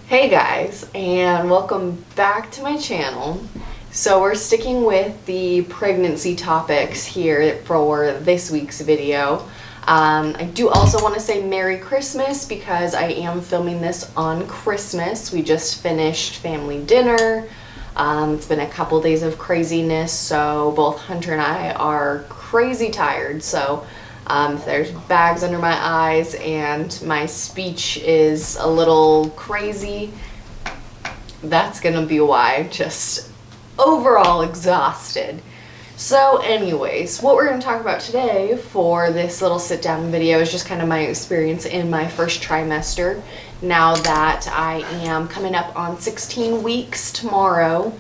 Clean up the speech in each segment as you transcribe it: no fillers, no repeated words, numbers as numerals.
Hey guys, and welcome back to my channel. So we're sticking with the pregnancy topics here for this week's video. I do also want to say Merry Christmas because I am filming this on Christmas. We just finished family dinner. It's been a couple days of craziness, so both Hunter and I are crazy tired. So if there's bags under my eyes and my speech is a little crazy, that's gonna be why. Just overall exhausted. So anyways, what we're going to talk about today for this little sit down video is just kind of my experience in my first trimester. Now that I am coming up on 16 weeks tomorrow,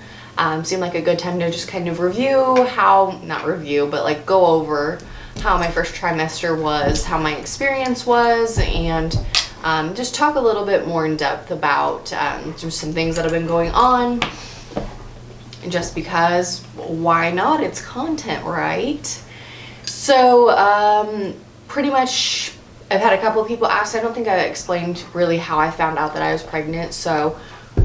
seemed like a good time to just kind of review how, not review, but like go over how my first trimester was, how my experience was, and just talk a little bit more in depth about just some things that have been going on. Just because, why not? It's content, right? So pretty much I've had a couple of people ask. I don't think I explained really how I found out that I was pregnant. So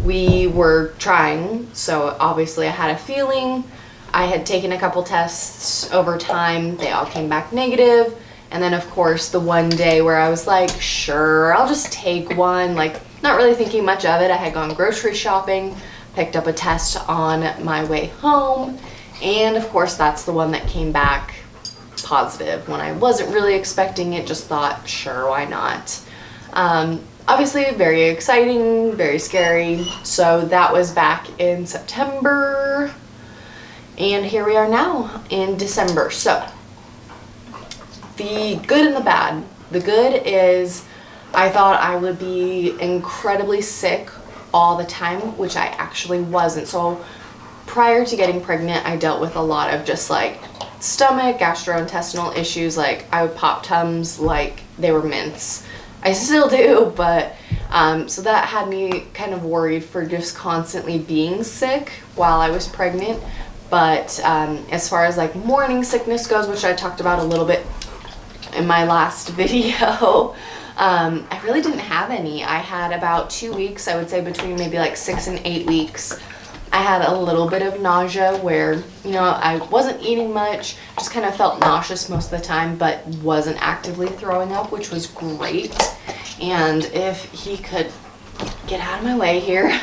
we were trying, so obviously I had a feeling. I had taken a couple tests over time. They all came back negative. And then of course the one day where I was like, sure, I'll just take one, like not really thinking much of it. I had gone grocery shopping, picked up a test on my way home, and of course that's the one that came back positive when I wasn't really expecting it. Just thought, sure, why not? Obviously very exciting, very scary. So that was back in September, and here we are now in December. So the good and the bad. The good is I thought I would be incredibly sick all the time, which I actually wasn't. So prior to getting pregnant, I dealt with a lot of just like stomach, gastrointestinal issues. Like I would pop Tums like they were mints. I still do, but so that had me kind of worried for just constantly being sick while I was pregnant. But as far as like morning sickness goes, which I talked about a little bit in my last video, I really didn't have any. I had about 2 weeks, I would say between maybe like 6 and 8 weeks. I had a little bit of nausea where, you know, I wasn't eating much, just kind of felt nauseous most of the time, but wasn't actively throwing up, which was great. And if he could get out of my way here.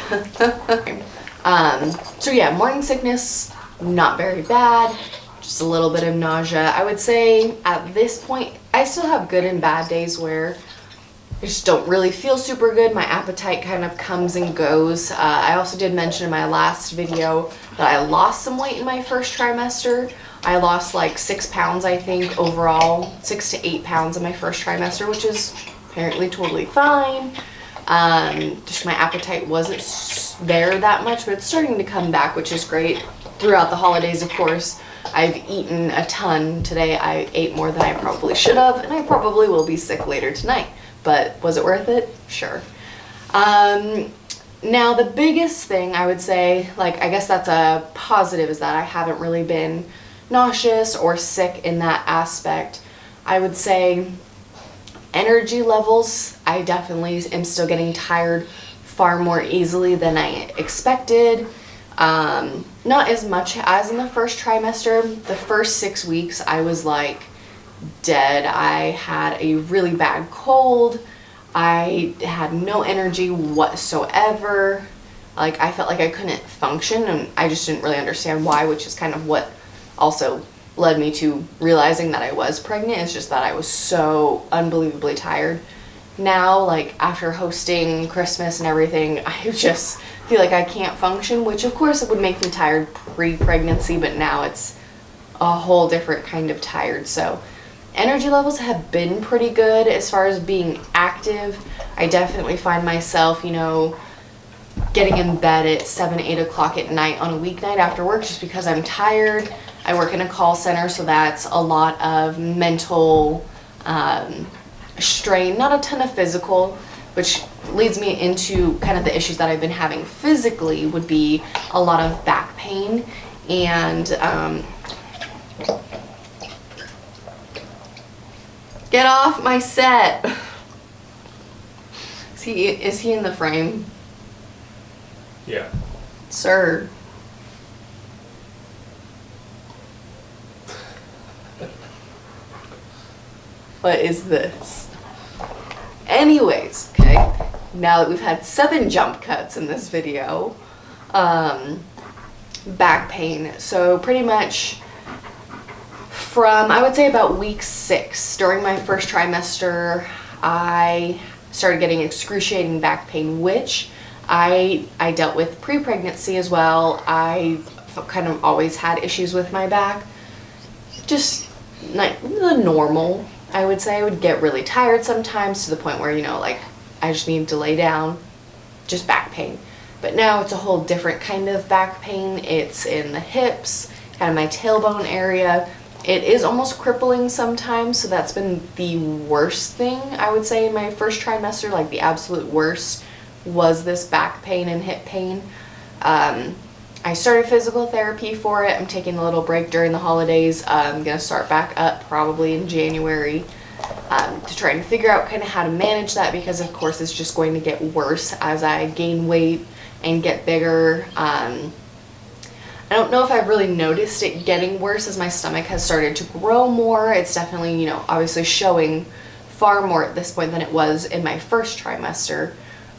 So yeah, morning sickness, not very bad. Just a little bit of nausea. I would say at this point, I still have good and bad days where I just don't really feel super good. My appetite kind of comes and goes. I also did mention in my last video that I lost some weight in my first trimester. I lost like 6 pounds, I think, overall, 6 to 8 pounds in my first trimester, which is apparently totally fine. Just my appetite wasn't there that much, but it's starting to come back, which is great. Throughout the holidays, of course, I've eaten a ton. Today I ate more than I probably should have, and I probably will be sick later tonight. But was it worth it? Sure. Now the biggest thing I would say, like I guess that's a positive, is that I haven't really been nauseous or sick in that aspect. I would say energy levels, I definitely am still getting tired far more easily than I expected. Not as much as in the first trimester. The first 6 weeks I was like dead. I had a really bad cold. I had no energy whatsoever. Like I felt like I couldn't function, and I just didn't really understand why, which is kind of what also led me to realizing that I was pregnant. It's just that I was so unbelievably tired. Now, like after hosting Christmas and everything, I just feel like I can't function, which of course it would make me tired pre-pregnancy, but now it's a whole different kind of tired. So energy levels have been pretty good. As far as being active, I definitely find myself, you know, getting in bed at 7, 8 o'clock at night on a weeknight after work just because I'm tired. I work in a call center, so that's a lot of mental strain, not a ton of physical, which leads me into kind of the issues that I've been having physically would be a lot of back pain and get off my set. Is he in the frame? Yeah. Sir. What is this? Anyways, okay, now that we've had 7 jump cuts in this video, back pain. So pretty much from, I would say about week 6, during my first trimester, I started getting excruciating back pain, which I dealt with pre-pregnancy as well. I kind of always had issues with my back, just like the normal. I would say I would get really tired sometimes to the point where, you know, like I just need to lay down, just back pain. But now it's a whole different kind of back pain. It's in the hips, kind of my tailbone area. It is almost crippling sometimes, so that's been the worst thing I would say in my first trimester. Like the absolute worst was this back pain and hip pain. I started physical therapy for it. I'm taking a little break during the holidays. I'm going to start back up probably in January to try and figure out kind of how to manage that, because of course it's just going to get worse as I gain weight and get bigger. I don't know if I've really noticed it getting worse as my stomach has started to grow more. It's definitely, you know, obviously showing far more at this point than it was in my first trimester.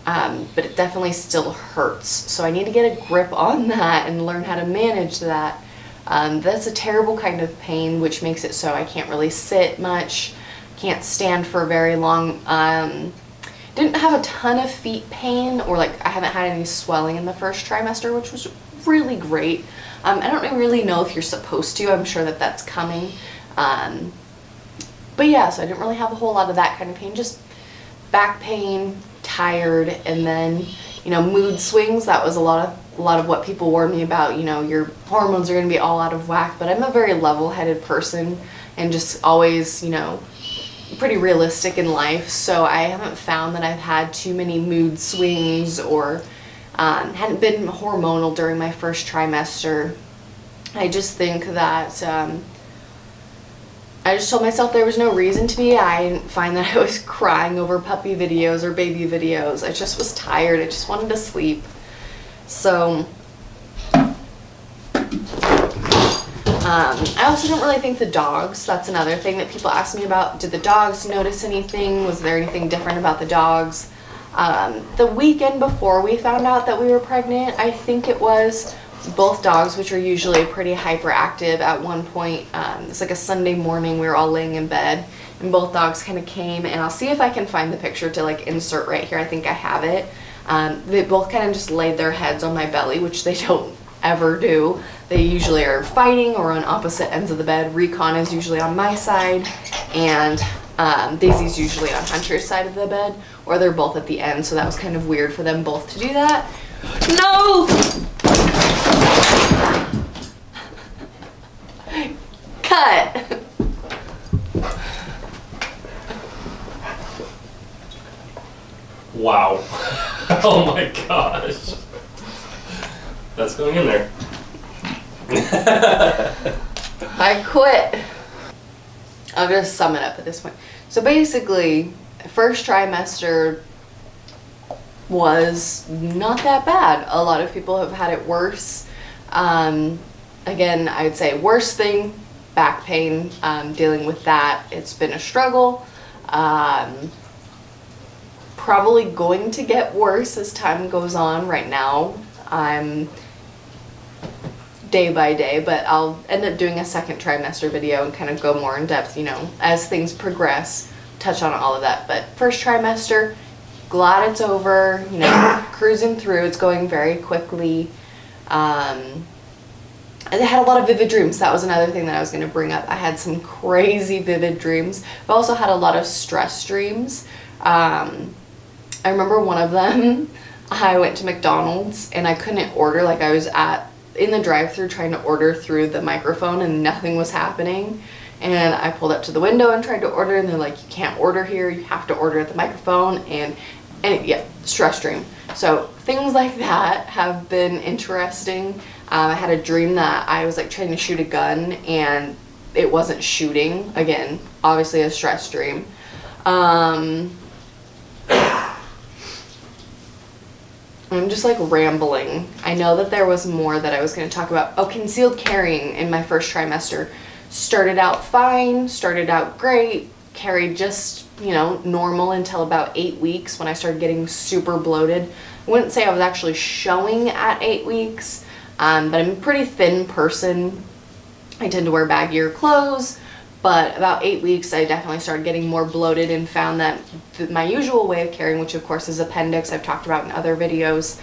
But it definitely still hurts. So I need to get a grip on that and learn how to manage that. That's a terrible kind of pain, which makes it so I can't really sit much, can't stand for very long. Didn't have a ton of feet pain, or like I haven't had any swelling in the first trimester, which was really great. I don't really know if you're supposed to. I'm sure that that's coming. But yeah, so I didn't really have a whole lot of that kind of pain, just back pain, tired, and then, you know, mood swings. That was a lot of what people warned me about. You know, your hormones are going to be all out of whack. But I'm a very level-headed person and just always, you know, pretty realistic in life. So I haven't found that I've had too many mood swings or hadn't been hormonal during my first trimester. I just think that I just told myself there was no reason to be. I didn't find that I was crying over puppy videos or baby videos. I just was tired. I just wanted to sleep. So I also don't really think the dogs, that's another thing that people ask me about. Did the dogs notice anything? Was there anything different about the dogs? The weekend before we found out that we were pregnant, I think it was, both dogs, which are usually pretty hyperactive, at one point, it's like a Sunday morning, we were all laying in bed, and both dogs kind of came, and I'll see if I can find the picture to like insert right here. I think I have it. They both kind of just laid their heads on my belly, which they don't ever do. They usually are fighting or on opposite ends of the bed. Recon is usually on my side, and Daisy's usually on Hunter's side of the bed, or they're both at the end, so that was kind of weird for them both to do that. No! Cut! Wow. Oh my gosh. That's going in there. I quit. I'll just sum it up at this point. So basically, first trimester was not that bad. A lot of people have had it worse. Again, I would say worst thing, back pain, dealing with that. It's been a struggle. Probably going to get worse as time goes on. Right now, I'm day by day, but I'll end up doing a second trimester video and kind of go more in depth, you know, as things progress, touch on all of that. But first trimester, glad it's over, you know, cruising through, it's going very quickly. I had a lot of vivid dreams. That was another thing that I was going to bring up. I had some crazy vivid dreams. I also had a lot of stress dreams. I remember one of them, I went to McDonald's and I couldn't order. Like, I was in the drive-thru trying to order through the microphone and nothing was happening. And I pulled up to the window and tried to order, and they're like, you can't order here, you have to order at the microphone. And yeah, stress dream. So things like that have been interesting. I had a dream that I was like trying to shoot a gun and it wasn't shooting. Again, obviously a stress dream. I'm just like rambling. I know that there was more that I was going to talk about. Oh, concealed carrying in my first trimester. Started out fine, started out great, carried just, normal until about 8 weeks when I started getting super bloated. I wouldn't say I was actually showing at 8 weeks, but I'm a pretty thin person. I tend to wear baggier clothes, but about 8 weeks I definitely started getting more bloated and found that my usual way of carrying, which of course is appendix, I've talked about in other videos,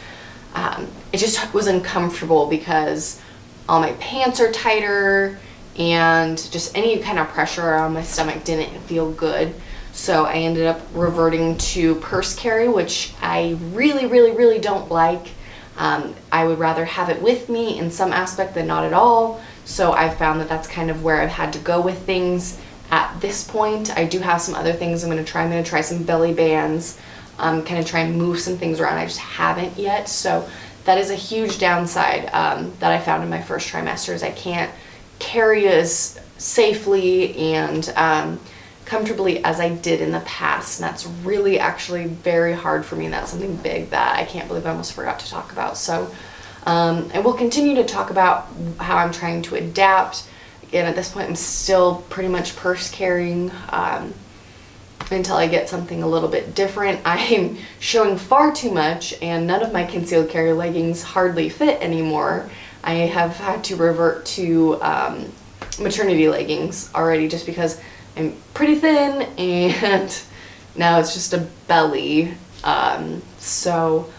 it just was uncomfortable because all my pants are tighter and just any kind of pressure around my stomach didn't feel good. So I ended up reverting to purse carry, which I really, really, really don't like. I would rather have it with me in some aspect than not at all. So I found that that's kind of where I've had to go with things at this point. I do have some other things I'm going to try. I'm going to try some belly bands, kind of try and move some things around. I just haven't yet. So that is a huge downside that I found in my first trimester is I can't carry as safely and comfortably as I did in the past. And that's really actually very hard for me. And that's something big that I can't believe I almost forgot to talk about. So I will continue to talk about how I'm trying to adapt. Again, at this point, I'm still pretty much purse carrying until I get something a little bit different. I'm showing far too much and none of my concealed carry leggings hardly fit anymore. I have had to revert to maternity leggings already just because I'm pretty thin and now it's just a belly. So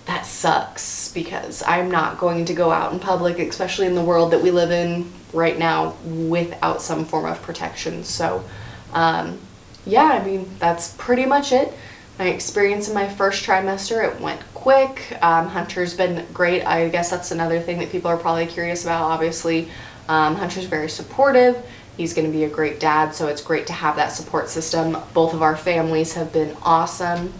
that sucks because I'm not going to go out in public, especially in the world that we live in right now, without some form of protection. So yeah, I mean, that's pretty much it. My experience in my first trimester, it went quick. Hunter's been great. I guess that's another thing that people are probably curious about. Obviously, Hunter's very supportive. He's going to be a great dad, so it's great to have that support system. Both of our families have been awesome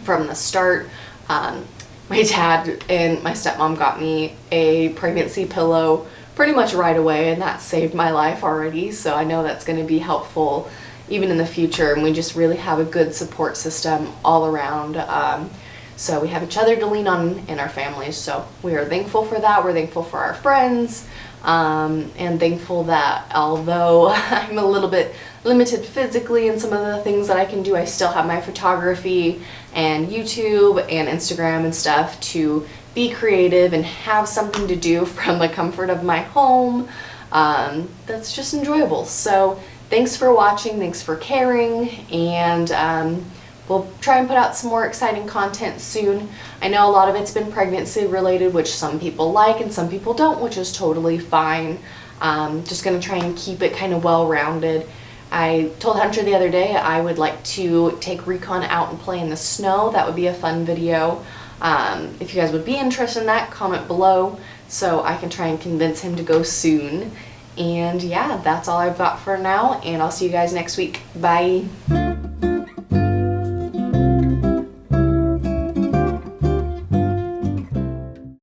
from the start. My dad and my stepmom got me a pregnancy pillow pretty much right away, and that saved my life already, so I know that's going to be helpful even in the future, and we just really have a good support system all around. So we have each other to lean on in our families, so we are thankful for that. We're thankful for our friends, and thankful that although I'm a little bit limited physically in some of the things that I can do, I still have my photography and YouTube and Instagram and stuff to be creative and have something to do from the comfort of my home. That's just enjoyable. So thanks for watching, thanks for caring, and we'll try and put out some more exciting content soon. I know a lot of it's been pregnancy related, which some people like and some people don't, which is totally fine. Just gonna try and keep it kind of well-rounded. I told Hunter the other day I would like to take Recon out and play in the snow. That would be a fun video. If you guys would be interested in that, comment below so I can try and convince him to go soon. And yeah, that's all I've got for now, and I'll see you guys next week. Bye.